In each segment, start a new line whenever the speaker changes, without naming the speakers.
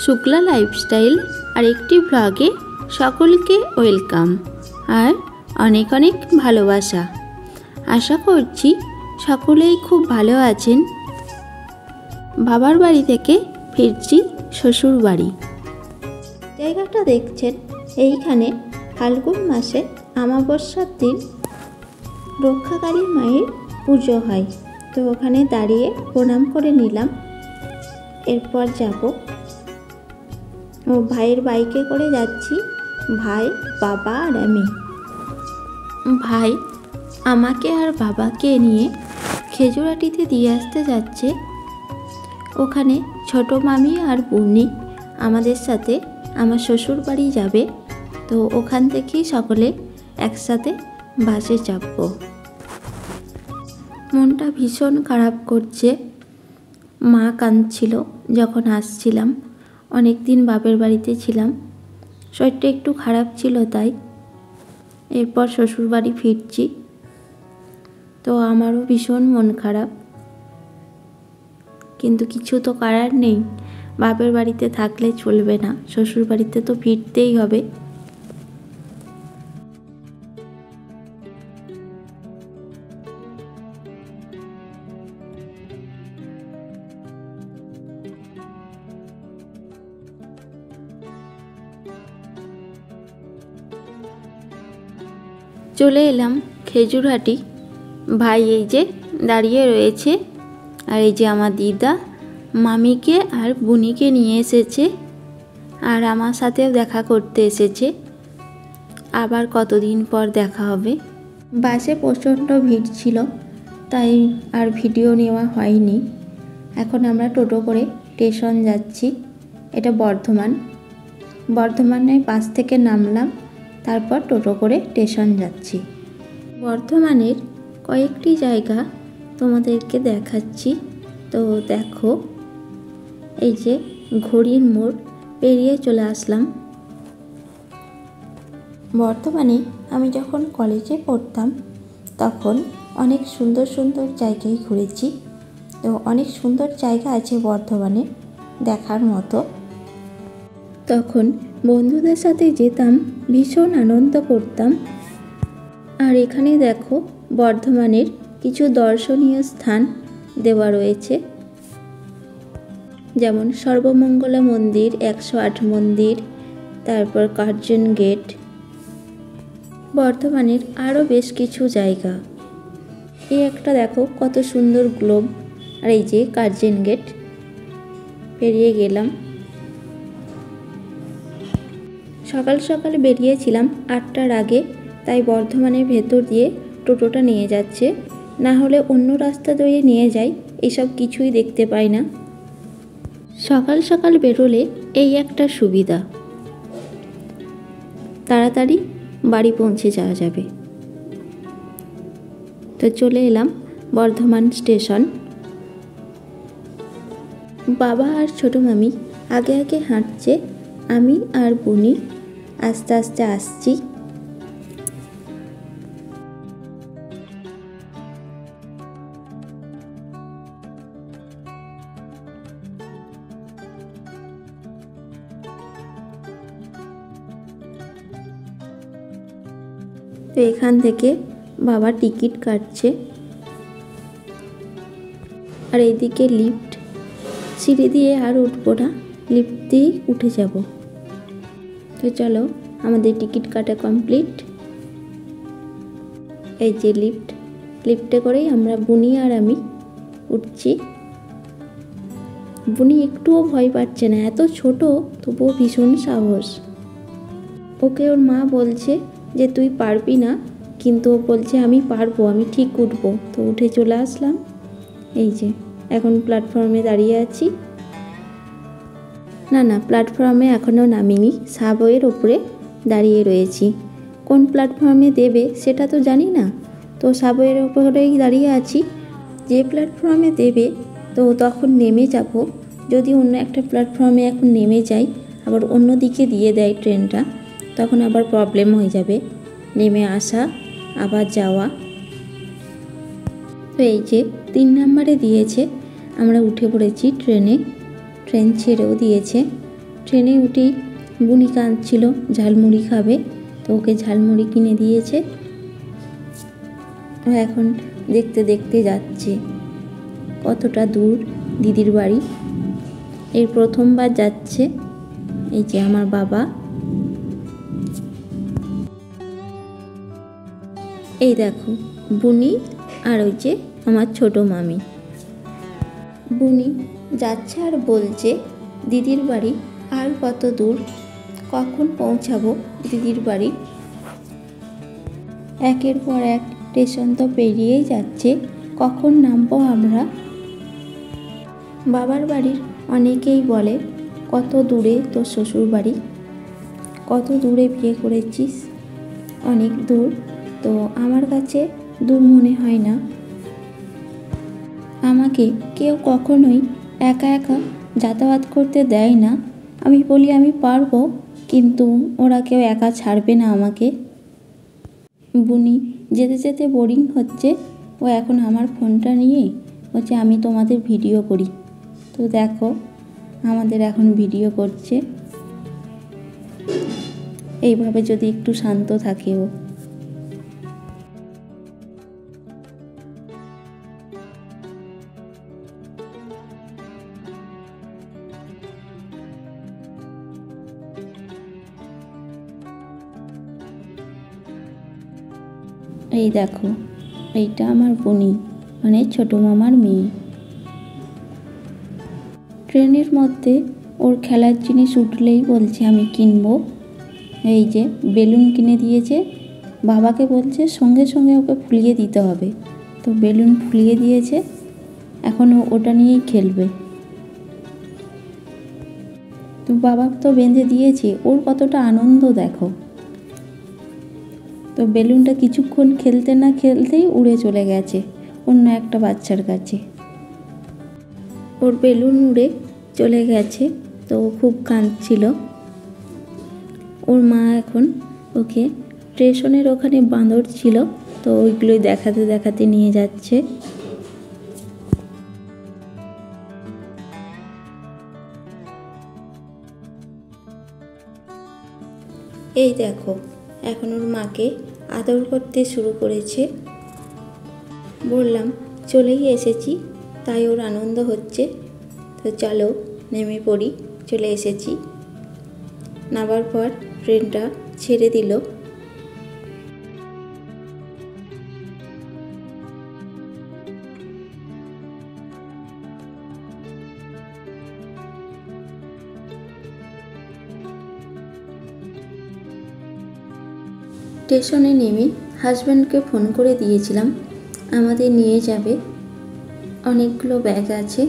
Shukla lifestyle আর একটি ব্লগে সকলকে ওয়েলকাম আর অনেক অনেক ভালোবাসা। আশা করছি সকলেই খুব ভালো আছেন। বাবার বাড়ি থেকে ফিরছি শ্বশুর বাড়ি। জায়গাটা দেখছেন, এইখানে ফাল্গুন মাসে অমাবস্যার দিন রক্ষাকালী মায়ের পুজো হয়। তো ওখানে দাঁড়িয়ে প্রণাম করে নিলাম। এরপর যাব ও ভাইয়ের বাইকে করে যাচ্ছি, ভাই, বাবা আর আমি। ভাই আমাকে আর বাবাকে নিয়ে খেজুরাটিতে দিয়ে আসতে যাচ্ছে। ওখানে ছোট মামি আর বুনি আমাদের সাথে আমার শ্বশুর বাড়ি যাবে। তো ওখান থেকেই সকলে একসাথে বাসে চাপবো। মনটা ভীষণ খারাপ করছে। মা কাঁদছিল যখন আসছিলাম। অনেক দিন বাপের বাড়িতে ছিলাম, শরীরটা একটু খারাপ ছিল তাই। এরপর শ্বশুর বাড়ি ফিরছি, তো আমারও ভীষণ মন খারাপ, কিন্তু কিছু তো করার নেই। বাপের বাড়িতে থাকলে চলবে না, শ্বশুর বাড়িতে তো ফিরতেই হবে। চলে এলাম খেজুরহাটি। ভাই এই যে দাঁড়িয়ে রয়েছে, আর এই যে আমার দিদা মামিকে আর বুনিকে নিয়ে এসেছে, আর আমার সাথেও দেখা করতে এসেছে। আবার কতদিন পর দেখা হবে। বাসে প্রচণ্ড ভিড় ছিল, তাই আর ভিডিও নেওয়া হয়নি। এখন আমরা টোটো করে স্টেশন যাচ্ছি। এটা বর্ধমানের বাস থেকে নামলাম, তারপর টোটো করে স্টেশন যাচ্ছি। বর্ধমানের কয়েকটি জায়গা তোমাদেরকে দেখাচ্ছি। তো দেখো, এই যে ঘড়ির মোড় পেরিয়ে চলে আসলাম। বর্তমানে আমি যখন কলেজে পড়তাম তখন অনেক সুন্দর সুন্দর জায়গায় ঘুরেছি। তো অনেক সুন্দর জায়গা আছে বর্ধমানে দেখার মতো। তখন বন্ধুদের সাথে যেতাম, ভীষণ আনন্দ করতাম। আর এখানে দেখো বর্ধমানের কিছু দর্শনীয় স্থান দেওয়া রয়েছে, যেমন সর্বমঙ্গলা মন্দির, 108 মন্দির, তারপর কার্জন গেট। বর্ধমানের আরও বেশ কিছু জায়গা। এই একটা দেখো কত সুন্দর গ্লোব, আর এই যে কার্জন গেট পেরিয়ে গেলাম। সকাল সকাল বেরিয়েছিলাম 8টার আগে, তাই বর্ধমানের ভেতর দিয়ে টোটোটা নিয়ে যাচ্ছে, না হলে অন্য রাস্তা দিয়ে নিয়ে যায়, এসব কিছুই দেখতে পাই না। সকাল সকাল বেরোলে এই একটা সুবিধা, তাড়াতাড়ি বাড়ি পৌঁছে যাওয়া যাবে। তো চলে এলাম বর্ধমান স্টেশন। বাবা আর ছোট মামি আগে আগে হাঁটছে, আমি আর বুনি আস্তে আস্তে আসছি। তো এখান থেকে বাবা টিকিট কাটছে, আর এইদিকে লিফট, সিঁড়ি দিয়ে আর উঠবো না, লিফট দিয়েই উঠে যাব। তো চলো, আমাদের টিকিট কাটা কমপ্লিট। এই যে লিফটে করেই আমরা বুনি আর আমি উঠছি। বুনি একটুও ভয় পাচ্ছে না, এত ছোট তবুও ভীষণ সাহস। ওকে ওর মা বলছে যে তুই পারবি না, কিন্তু ও বলছে আমি পারবো, আমি ঠিক উঠবো। তো উঠে চলে আসলাম। এই যে এখন প্ল্যাটফর্মে দাঁড়িয়ে আছি। না, প্ল্যাটফর্মে এখনও নামিনি, সাবওয়ের ওপরে দাঁড়িয়ে রয়েছি। কোন প্ল্যাটফর্মে দেবে সেটা তো জানি না, তো সাবওয়ের ওপরেই দাঁড়িয়ে আছি। যে প্ল্যাটফর্মে দেবে তো তখন নেমে যাব। যদি অন্য একটা প্ল্যাটফর্মে এখন নেমে যাই, আবার অন্য দিকে দিয়ে দেয় ট্রেনটা, তখন আবার প্রবলেম হয়ে যাবে, নেমে আসা আবার যাওয়া। তো এই যে 3 নম্বরে দিয়েছে, আমরা উঠে পড়েছি ট্রেনে। ট্রেন ছেড়েও দিয়েছে, ট্রেনে উঠেই বুনি কাঁদছিল, ঝালমুড়ি খাবে, তো ওকে ঝালমুড়ি কিনে দিয়েছে। ও এখন দেখতে দেখতে যাচ্ছে কতটা দূর দিদির বাড়ি। এই প্রথমবার যাচ্ছে। এই যে আমার বাবা, এই দেখো বুনি, আর ওই যে আমার ছোট মামি। বুনি যাচ্ছে আর বলছে দিদির বাড়ি আর কত দূর, কখন পৌঁছাবো দিদির বাড়ি। একের পর এক স্টেশন তো পেরিয়েই যাচ্ছে, কখন নামবো আমরা। বাবার বাড়ির অনেকেই বলে কত দূরে তোর শ্বশুর বাড়ি, কত দূরে বিয়ে করেছিস, অনেক দূর। তো আমার কাছে দূর মনে হয় না। আমাকে কেউ কখনোই একা একা যাতায়াত করতে দেয় না। আমি বলি আমি পারবো, কিন্তু ওরা কেউ একা ছাড়বে না আমাকে। বুনি যেতে যেতে বোরিং হচ্ছে, ও এখন আমার ফোনটা নিয়ে বলছে আমি তোমাদের ভিডিও করি। তো দেখো আমাদের এখন ভিডিও করছে। এইভাবে যদি একটু শান্ত থাকে ও। এই দেখো এইটা আমার বুনি, মানে ছোট মামার মেয়ে। ট্রেনের মধ্যে ওর খেলার জিনিস উঠলেই বলছে আমি কিনবো। এই যে বেলুন কিনে দিয়েছে, বাবাকে বলছে সঙ্গে সঙ্গে ওকে ফুলিয়ে দিতে হবে। তো বেলুন ফুলিয়ে দিয়েছে, এখন ও ওটা নিয়েই খেলবে। তো বাবা তো বেঁধে দিয়েছে, ওর কতটা আনন্দ দেখো। তো বেলুনটা কিছুক্ষণ খেলতে না খেলতেই উড়ে চলে গেছে অন্য একটা বাচ্চার কাছে। ওর বেলুন উড়ে চলে গেছে, তো ও খুব কাঁদছিল। ওর মা এখন ওকে স্টেশনের ওখানে বাঁদর ছিল, তো ওইগুলোই দেখাতে দেখাতে নিয়ে যাচ্ছে। এই দেখো এখন ওর মাকে আদর করতে শুরু করেছে। বললাম চলেই এসেছি, তাই ওর আনন্দ হচ্ছে। তো চলো নেমে পড়ি, চলে এসেছি। নামার পর ট্রেনটা ছেড়ে দিল। স্টেশনে নেমে হাজব্যান্ডকে ফোন করে দিয়েছিলাম আমাদের নিয়ে যাবে, অনেকগুলো ব্যাগ আছে।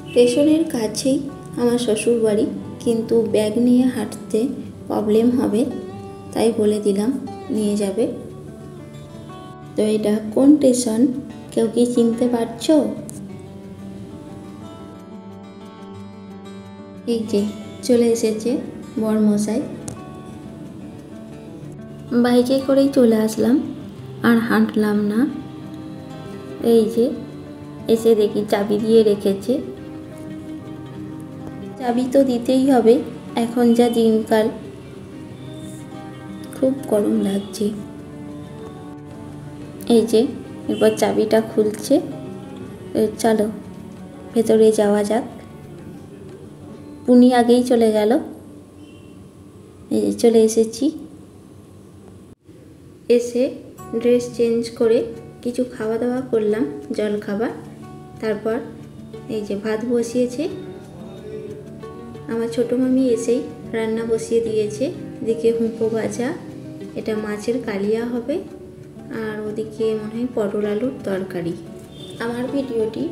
স্টেশনের কাছেই আমার শ্বশুর বাড়ি, কিন্তু ব্যাগ নিয়ে হাঁটতে প্রবলেম হবে, তাই বলে দিলাম নিয়ে যাবে। তো এটা কোন স্টেশন কেউ কি চিনতে পারছো? এই যে চলে এসেছে বরমশাই। বাইকে করেই চলে আসলাম, আর হাঁটলাম না। এই যে এসে দেখি চাবি দিয়ে রেখেছে। চাবি তো দিতেই হবে, এখন যা দিনকাল, খুব গরম লাগছে। এই যে এবার চাবিটা খুলছে। চলো ভেতরে যাওয়া যাক। পুনি আগেই চলে গেল। এই যে চলে এসেছি। এসে ড্রেস চেঞ্জ করে কিছু খাওয়া দাওয়া করলাম, জল খাবার। তারপর এই যে ভাত বসিয়েছে। আমার ছোটো মামি এসেই রান্না বসিয়ে দিয়েছে। এদিকে হুঁকো ভাজা, এটা মাছের কালিয়া হবে, আর ওদিকে মনে হয় পটল আলুর তরকারি। আমার ভিডিওটি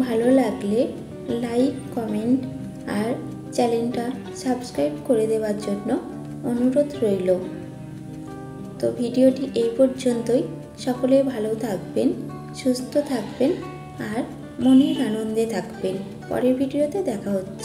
ভালো লাগলে লাইক, কমেন্ট আর চ্যানেলটা সাবস্ক্রাইব করে দেওয়ার জন্য অনুরোধ রইল। তো ভিডিওটি এই পর্যন্তই। সকলে ভালো থাকবেন, সুস্থ থাকবেন আর মনের আনন্দে থাকবেন। পরের ভিডিওতে দেখা হচ্ছে।